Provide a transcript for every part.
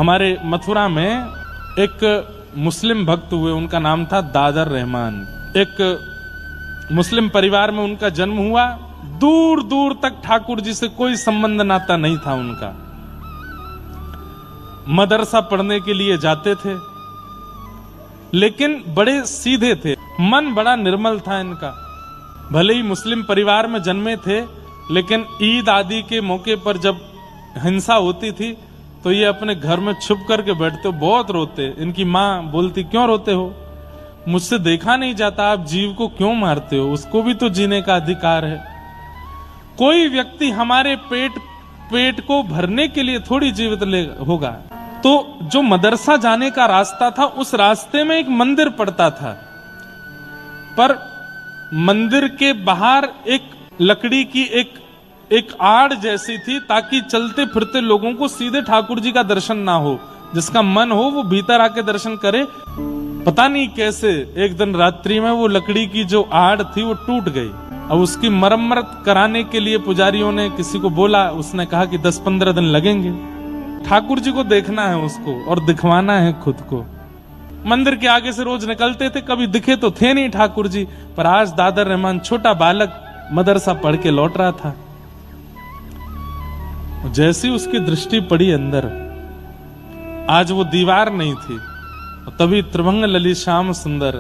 हमारे मथुरा में एक मुस्लिम भक्त हुए, उनका नाम था दादर रहमान। एक मुस्लिम परिवार में उनका जन्म हुआ। दूर दूर तक ठाकुर जी से कोई संबंध नाता नहीं था उनका। मदरसा पढ़ने के लिए जाते थे, लेकिन बड़े सीधे थे, मन बड़ा निर्मल था इनका। भले ही मुस्लिम परिवार में जन्मे थे, लेकिन ईद आदि के मौके पर जब हिंसा होती थी तो ये अपने घर में छुप करके बैठते, बहुत रोते। इनकी माँ बोलती, क्यों रोते हो? मुझसे देखा नहीं जाता, आप जीव को क्यों मारते हो? उसको भी तो जीने का अधिकार है। कोई व्यक्ति हमारे पेट को भरने के लिए थोड़ी जीवित होगा। तो जो मदरसा जाने का रास्ता था, उस रास्ते में एक मंदिर पड़ता था, पर मंदिर के बाहर एक लकड़ी की एक आड़ जैसी थी, ताकि चलते फिरते लोगों को सीधे ठाकुर जी का दर्शन ना हो। जिसका मन हो वो भीतर आके दर्शन करे। पता नहीं कैसे एक दिन रात्रि में वो लकड़ी की जो आड़ थी वो टूट गई। अब उसकी मरम्मत कराने के लिए पुजारियों ने किसी को बोला, उसने कहा कि 10-15 दिन लगेंगे। ठाकुर जी को देखना है उसको और दिखवाना है खुद को। मंदिर के आगे से रोज निकलते थे, कभी दिखे तो थे नहीं ठाकुर जी। पर आज दादर रहमान छोटा बालक मदरसा पढ़ के लौट रहा था। जैसी उसकी दृष्टि पड़ी अंदर, आज वो दीवार नहीं थी, तभी त्रिभंग ललित श्याम सुंदर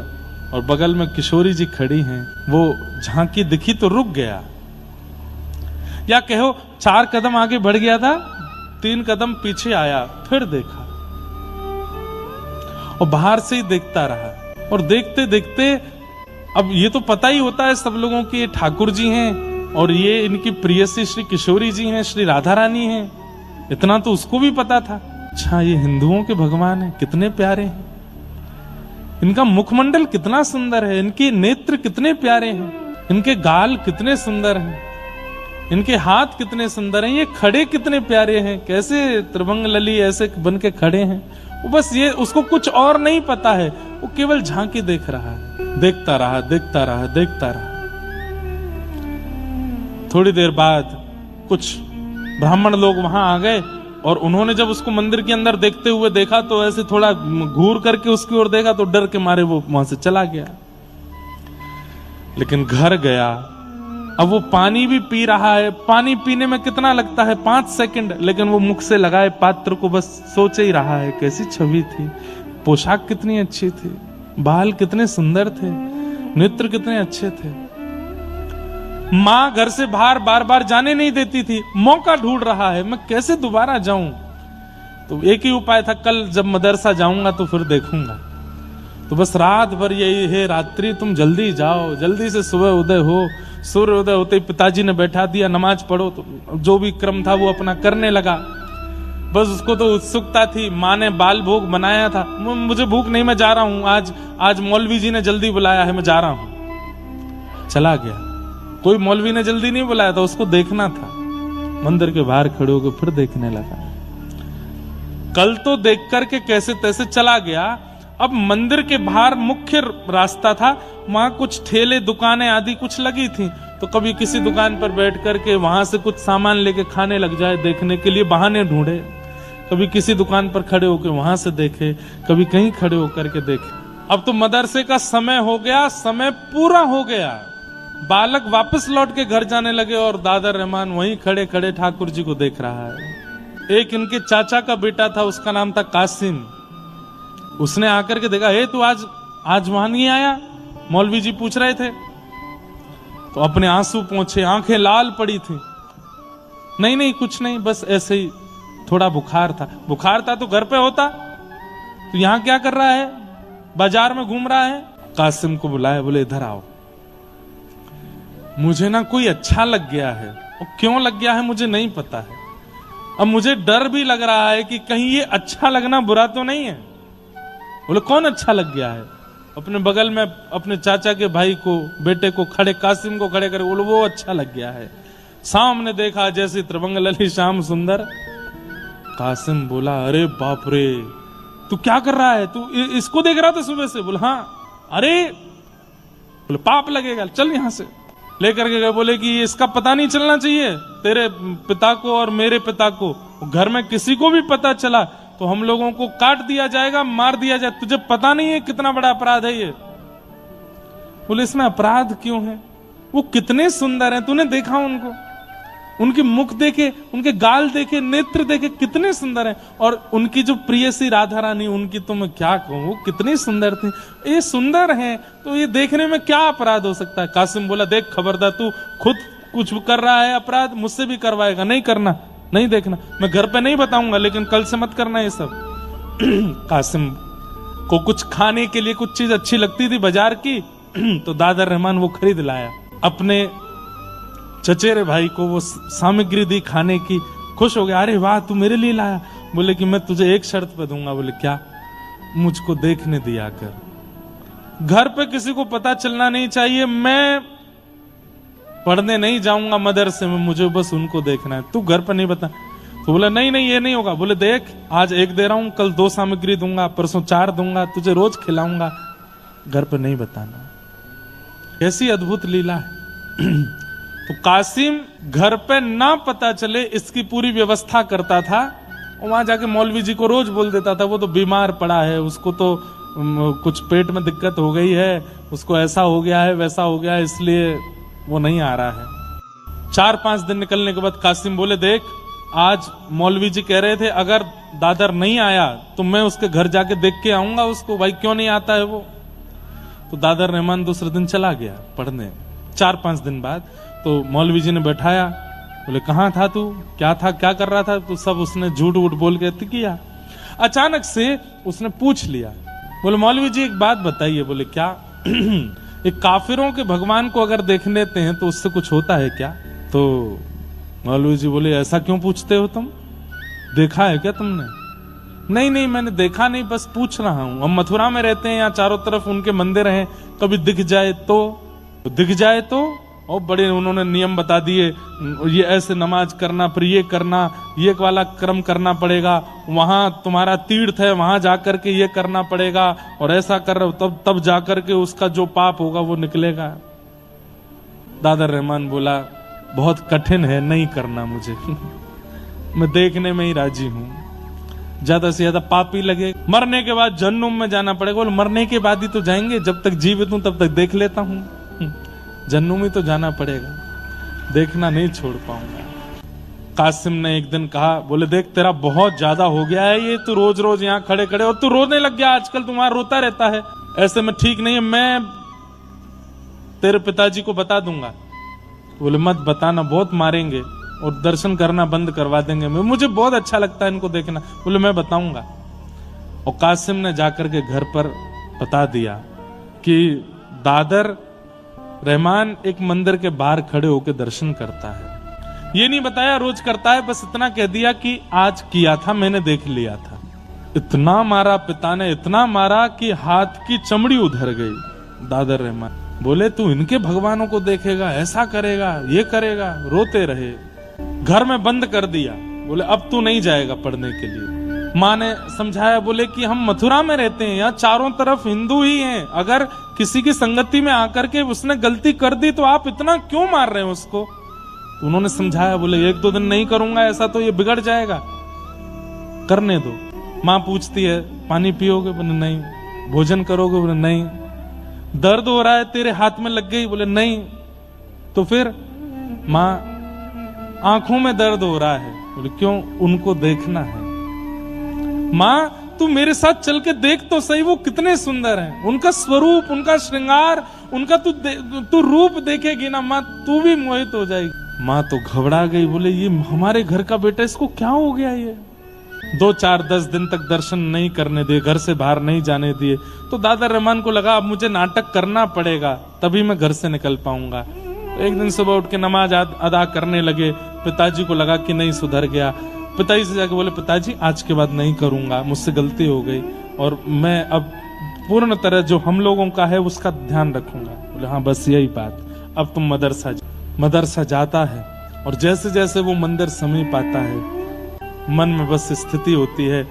और बगल में किशोरी जी खड़ी हैं। वो झांकी दिखी तो रुक गया, या कहो 4 कदम आगे बढ़ गया था, 3 कदम पीछे आया, फिर देखा और बाहर से ही देखता रहा। और देखते देखते अब ये तो पता ही होता है सब लोगों की, ये ठाकुर जी हैं और ये इनकी प्रियसी श्री किशोरी जी हैं, श्री राधा रानी हैं। इतना तो उसको भी पता था। अच्छा, ये हिंदुओं के भगवान हैं, कितने प्यारे हैं। इनका मुखमंडल कितना सुंदर है, इनके नेत्र कितने प्यारे हैं, इनके गाल कितने सुंदर हैं, इनके हाथ कितने सुंदर हैं, ये खड़े कितने प्यारे हैं, कैसे त्रिभंग लली ऐसे बन के खड़े हैं। वो बस ये, उसको कुछ और नहीं पता है, वो केवल झांकी देख रहा है। देखता रहा, देखता रहा, देखता रहा। थोड़ी देर बाद कुछ ब्राह्मण लोग वहां आ गए और उन्होंने जब उसको मंदिर के अंदर देखते हुए देखा तो ऐसे थोड़ा घूर करके उसकी ओर देखा, तो डर के मारे वो वहां से चला गया। लेकिन घर गया, अब वो पानी भी पी रहा है। पानी पीने में कितना लगता है? 5 सेकंड, लेकिन वो मुख से लगाए पात्र को बस सोच ही रहा है। कैसी छवि थी, पोशाक कितनी अच्छी थी, बाल कितने सुंदर थे, नेत्र कितने अच्छे थे। माँ घर से बाहर बार बार जाने नहीं देती थी, मौका ढूंढ रहा है, मैं कैसे दोबारा जाऊं। तो एक ही उपाय था, कल जब मदरसा जाऊंगा तो फिर देखूंगा। तो बस रात भर यही है, रात्रि तुम जल्दी जाओ, जल्दी से सुबह उदय हो। सूर्य उदय होते ही पिताजी ने बैठा दिया, नमाज पढ़ो। तो जो भी क्रम था वो अपना करने लगा। बस उसको तो उत्सुकता थी। माँ ने बाल भोग बनाया था, मुझे भूख नहीं, मैं जा रहा हूँ, आज मौलवी जी ने जल्दी बुलाया है, मैं जा रहा हूँ। चला गया। कोई मौलवी ने जल्दी नहीं बुलाया था, उसको देखना था। मंदिर के बाहर खड़े होकर फिर देखने लगा। कल तो देख करके कैसे तैसे चला गया। अब मंदिर के बाहर मुख्य रास्ता था, वहां कुछ ठेले दुकानें आदि कुछ लगी थी। तो कभी किसी दुकान पर बैठ करके वहां से कुछ सामान लेके खाने लग जाए, देखने के लिए बहाने ढूंढे। कभी किसी दुकान पर खड़े होकर वहां से देखे, कभी कहीं खड़े होकर के देखे। अब तो मदरसे का समय हो गया, समय पूरा हो गया। बालक वापस लौट के घर जाने लगे और दादर रहमान वहीं खड़े खड़े ठाकुर जी को देख रहा है। एक इनके चाचा का बेटा था, उसका नाम था कासिम। उसने आकर के देखा, हे तू आज वहां नहीं आया? मौलवी जी पूछ रहे थे। तो अपने आंसू पोंछे, आंखें लाल पड़ी थी। नहीं कुछ नहीं, बस ऐसे ही थोड़ा बुखार था। बुखार था तो घर पे होता, तो यहां क्या कर रहा है? बाजार में घूम रहा है। कासिम को बुलाया, बोले इधर आओ, मुझे ना कोई अच्छा लग गया है। और क्यों लग गया है मुझे नहीं पता है। अब मुझे डर भी लग रहा है कि कहीं ये अच्छा लगना बुरा तो नहीं है। बोले कौन अच्छा लग गया है? अपने बगल में अपने चाचा के भाई को, बेटे को खड़े, कासिम को खड़े करे, बोले वो अच्छा लग गया है। सामने देखा जैसे त्रिभंग ललित श्याम सुंदर। कासिम बोला, अरे बाप रे, तू क्या कर रहा है? तू इसको देख रहा था सुबह से? बोले हाँ। अरे, बोले पाप लगेगा, चल यहां से। लेकर के गए, बोले कि इसका पता नहीं चलना चाहिए तेरे पिता को और मेरे पिता को। घर में किसी को भी पता चला तो हम लोगों को काट दिया जाएगा, मार दिया जाए, तुझे पता नहीं है कितना बड़ा अपराध है ये? बोले इसमें अपराध क्यों है? वो कितने सुंदर हैं, तूने देखा उनको? उनके मुख देखे, उनके गाल देखे, नेत्र देखे, कितने सुंदर हैं। और उनकी जो प्रियसी राधा रानी, उनकी तो मैं क्या कहूं, वो कितनी सुंदर थी। ये सुंदर हैं तो ये देखने में क्या अपराध हो सकता है? कासिम बोला देख खबरदार, तू खुद कुछ कर रहा है अपराध, मुझसे भी करवाएगा, नहीं करना, नहीं देखना, मैं घर पे नहीं बताऊंगा, लेकिन कल से मत करना ये सब। कासिम को कुछ खाने के लिए कुछ चीज अच्छी लगती थी बाजार की, तो दादर रहमान वो खरीद लाया। अपने चचेरे भाई को वो सामग्री दी खाने की, खुश हो गया, अरे वाह तू मेरे लिए लाया। बोले कि मैं तुझे एक शर्त पे दूंगा। बोले क्या? मुझको देखने दिया कर, घर पे किसी को पता चलना नहीं चाहिए, मैं पढ़ने नहीं जाऊंगा मदरसे में, मुझे बस उनको देखना है, तू घर पर नहीं बता। तो बोला नहीं नहीं ये नहीं होगा। बोले देख आज एक दे रहा हूं, कल 2 सामग्री दूंगा, परसों 4 दूंगा, तुझे रोज खिलाऊंगा, घर पर नहीं बताना। कैसी अद्भुत लीला है। तो कासिम घर पे ना पता चले इसकी पूरी व्यवस्था करता था। वहां जाके मौलवी जी को रोज बोल देता था वो तो बीमार पड़ा है, उसको तो कुछ पेट में दिक्कत हो गई है, उसको ऐसा हो गया है वैसा हो गया है, इसलिए वो नहीं आ रहा है। 4-5 दिन निकलने के बाद कासिम बोले देख आज मौलवी जी कह रहे थे अगर दादर नहीं आया तो मैं उसके घर जाके देख के आऊंगा उसको, भाई क्यों नहीं आता है वो। तो दादर रहमान दूसरे दिन चला गया पढ़ने। 4-5 दिन बाद तो मौलवी जी ने बैठाया, बोले कहाँ था तू, क्या था, क्या कर रहा था? तो सब उसने झूठ वूठ बोल के किया। अचानक से उसने पूछ लिया, बोले मौलवी जी एक बात बताइए। बोले क्या? एक काफिरों के भगवान को अगर देख लेते हैं तो उससे कुछ होता है क्या? तो मौलवी जी बोले ऐसा क्यों पूछते हो तुम, देखा है क्या तुमने? नहीं नहीं मैंने देखा नहीं, बस पूछ रहा हूं। हम मथुरा में रहते हैं, यहाँ चारों तरफ उनके मंदिर हैं, कभी दिख जाए तो दिख जाए तो। और बड़े उन्होंने नियम बता दिए, ये ऐसे नमाज करना, फिर ये करना, ये वाला क्रम करना पड़ेगा, वहां तुम्हारा तीर्थ है वहां जाकर के ये करना पड़ेगा, और ऐसा कर रहे हो तब जाकर के उसका जो पाप होगा वो निकलेगा। दादर रहमान बोला बहुत कठिन है, नहीं करना मुझे। मैं देखने में ही राजी हूं, ज्यादा से ज्यादा पापी लगे, मरने के बाद जन्नम में जाना पड़ेगा। बोले मरने के बाद ही तो जाएंगे, जब तक जीवित हूं तब तक देख लेता हूं, जन्नम ही तो जाना पड़ेगा, देखना नहीं छोड़ पाऊंगा। कासिम ने एक दिन कहा, बोले देख तेरा बहुत ज्यादा हो गया है ये, तू रोज रोज यहाँ खड़े खड़े, और तू रोने लग गया आजकल, तुम्हारा रोता रहता है, ऐसे में ठीक नहीं है, मैं तेरे पिताजी को बता दूंगा। बोले मत बताना, बहुत मारेंगे और दर्शन करना बंद करवा देंगे, मुझे बहुत अच्छा लगता है इनको देखना। बोले मैं बताऊंगा। और कासिम ने जाकर के घर पर बता दिया कि दादर रहमान एक मंदिर के बाहर खड़े होकर दर्शन करता है। ये नहीं बताया रोज करता है, बस इतना कह दिया कि आज किया था, मैंने देख लिया था। इतना मारा पिता ने, इतना मारा कि हाथ की चमड़ी उधर गई। दादर रहमान बोले तू इनके भगवानों को देखेगा, ऐसा करेगा, ये करेगा, रोते रहे। घर में बंद कर दिया। बोले अब तू नहीं जाएगा पढ़ने के लिए। माँ ने समझाया, बोले कि हम मथुरा में रहते हैं, यहाँ चारों तरफ हिंदू ही हैं, अगर किसी की संगति में आकर के उसने गलती कर दी तो आप इतना क्यों मार रहे हैं उसको? तो उन्होंने समझाया, बोले 1-2 दिन नहीं करूंगा ऐसा तो ये बिगड़ जाएगा, करने दो। माँ पूछती है पानी पियोगे? बोले नहीं। भोजन करोगे? बोले नहीं। दर्द हो रहा है तेरे हाथ में लग गई? बोले नहीं। तो फिर माँ आंखों में दर्द हो रहा है। बोले क्यों? उनको देखना है। माँ तू मेरे साथ चल के देख तो सही, वो कितने सुंदर हैं, उनका स्वरूप, उनका श्रृंगार, उनका तू रूप देखेगी ना माँ, तू भी मोहित हो जाएगी। माँ तो घबरा गई, बोले ये हमारे घर का बेटा, इसको क्या हो गया? ये 2-4-10 दिन तक दर्शन नहीं करने दिए, घर से बाहर नहीं जाने दिए। तो दादर रहमान को लगा अब मुझे नाटक करना पड़ेगा, तभी मैं घर से निकल पाऊंगा। एक दिन सुबह उठ के नमाज अदा करने लगे। पिताजी को लगा कि नहीं सुधर गया। पिताजी से जाके बोले पिताजी आज के बाद नहीं करूंगा, मुझसे गलती हो गई और मैं अब पूर्ण तरह जो हम लोगों का है उसका ध्यान रखूंगा। बोले हाँ बस यही बात, अब तुम मदरसा जाता है। और जैसे जैसे वो मंदिर समीप आता है मन में बस स्थिति होती है,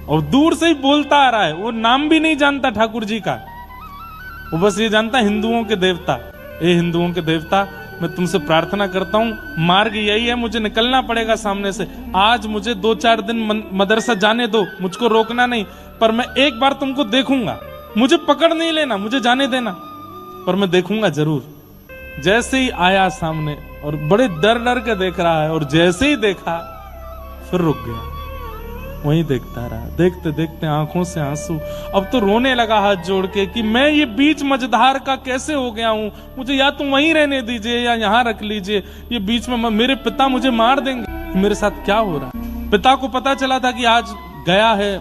और दूर से ही बोलता आ रहा है, वो नाम भी नहीं जानता ठाकुर जी का, वो बस ये जानता हिंदुओं के देवता, ये हिंदुओं के देवता मैं तुमसे प्रार्थना करता हूं, मार्ग यही है, मुझे निकलना पड़ेगा सामने से। आज मुझे 2-4 दिन मदरसा जाने दो, मुझको रोकना नहीं, पर मैं एक बार तुमको देखूंगा। मुझे पकड़ नहीं लेना, मुझे जाने देना, पर मैं देखूंगा जरूर। जैसे ही आया सामने और बड़े डर डर के देख रहा है, और जैसे ही देखा फिर रुक गया, वहीं देखता रहा। देखते देखते आंखों से आंसू, अब तो रोने लगा हाथ जोड़ के कि मैं ये बीच मझधार का कैसे हो गया हूं, मुझे या तो वहीं रहने दीजिए या यहां रख लीजिए, ये बीच में मेरे पिता मुझे मार देंगे। मेरे साथ क्या हो रहा है? पिता को पता चला था कि आज गया है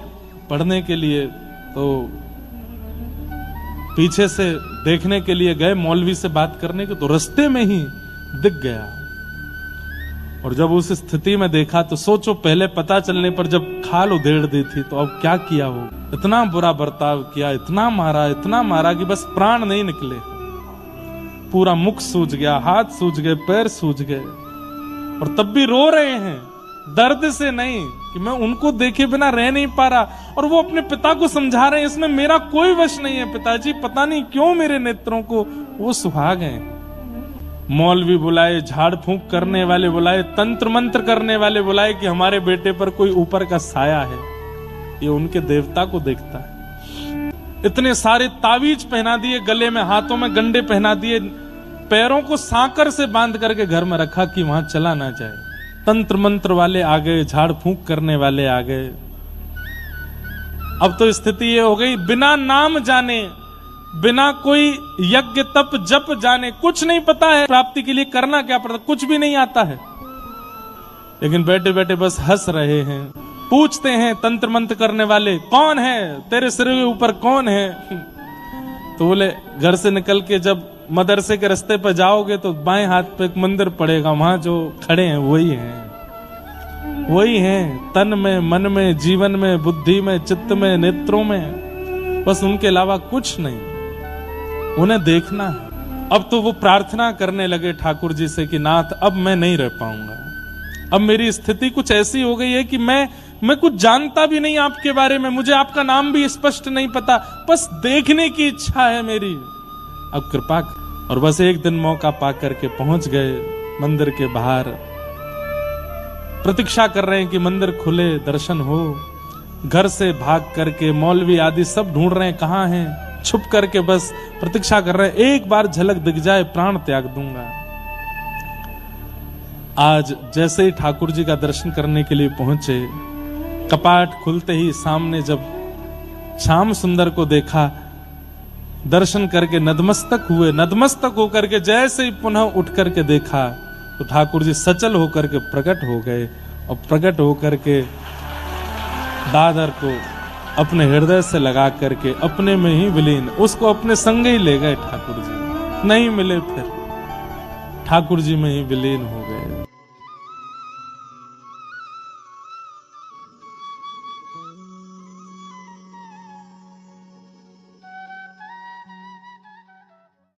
पढ़ने के लिए, तो पीछे से देखने के लिए गए मौलवी से बात करने के, तो रास्ते में ही दिख गया। और जब उस स्थिति में देखा तो सोचो, पहले पता चलने पर जब खाल उधेड़ दी थी तो अब क्या किया हो। इतना बुरा बर्ताव किया, इतना मारा कि बस प्राण नहीं निकले। पूरा मुख सूज गया, हाथ सूज गए, पैर सूज गए, और तब भी रो रहे हैं दर्द से नहीं कि मैं उनको देखे बिना रह नहीं पा रहा। और वो अपने पिता को समझा रहे हैं, इसमें मेरा कोई वश नहीं है पिताजी, पता नहीं क्यों मेरे नेत्रों को वो सुहा गए। मौलवी बुलाए, झाड़ फूंक करने वाले बुलाए, तंत्र मंत्र करने वाले बुलाए कि हमारे बेटे पर कोई ऊपर का साया है, ये उनके देवता को देखता है। इतने सारे तावीज पहना दिए, गले में हाथों में गंडे पहना दिए, पैरों को सांकर से बांध करके घर में रखा कि वहां चला ना जाए। तंत्र मंत्र वाले आ गए, झाड़ फूंक करने वाले आ गए। अब तो स्थिति ये हो गई, बिना नाम जाने, बिना कोई यज्ञ तप जप जाने, कुछ नहीं पता है प्राप्ति के लिए करना क्या पड़ता, कुछ भी नहीं आता है, लेकिन बैठे बैठे बस हंस रहे हैं। पूछते हैं तंत्र मंत्र करने वाले, कौन है तेरे सिर के ऊपर, कौन है? तो बोले, घर से निकल के जब मदरसे के रास्ते पर जाओगे तो बाएं हाथ पे एक मंदिर पड़ेगा, वहां जो खड़े हैं वही हैं, वही हैं, तन में, मन में, जीवन में, बुद्धि में, चित्त में, नेत्रों में, बस उनके अलावा कुछ नहीं, उन्हें देखना है। अब तो वो प्रार्थना करने लगे ठाकुर जी से कि नाथ अब मैं नहीं रह पाऊंगा, अब मेरी स्थिति कुछ ऐसी हो गई है कि मैं कुछ जानता भी नहीं आपके बारे में, मुझे आपका नाम भी स्पष्ट नहीं पता, बस देखने की इच्छा है मेरी, अब कृपा। और बस एक दिन मौका पा करके पहुंच गए मंदिर के बाहर, प्रतीक्षा कर रहे हैं कि मंदिर खुले, दर्शन हो। घर से भाग करके मौलवी आदि सब ढूंढ रहे हैं कहां हैं, छुप करके बस प्रतीक्षा कर रहे हैं, एक बार झलक दिख जाए प्राण त्याग दूंगा। आज जैसे ही ठाकुर जी का दर्शन करने के लिए पहुंचे, कपाट खुलते ही सामने जब श्याम सुंदर को देखा, दर्शन करके नतमस्तक हुए, नतमस्तक होकर के जैसे ही पुनः उठ करके देखा तो ठाकुर जी सचल होकर के प्रकट हो गए, और प्रकट होकर के दादर को अपने हृदय से लगा करके अपने में ही विलीन, उसको अपने संग ही ले गए ठाकुर जी, नहीं मिले फिर, ठाकुर जी में ही विलीन हो गए।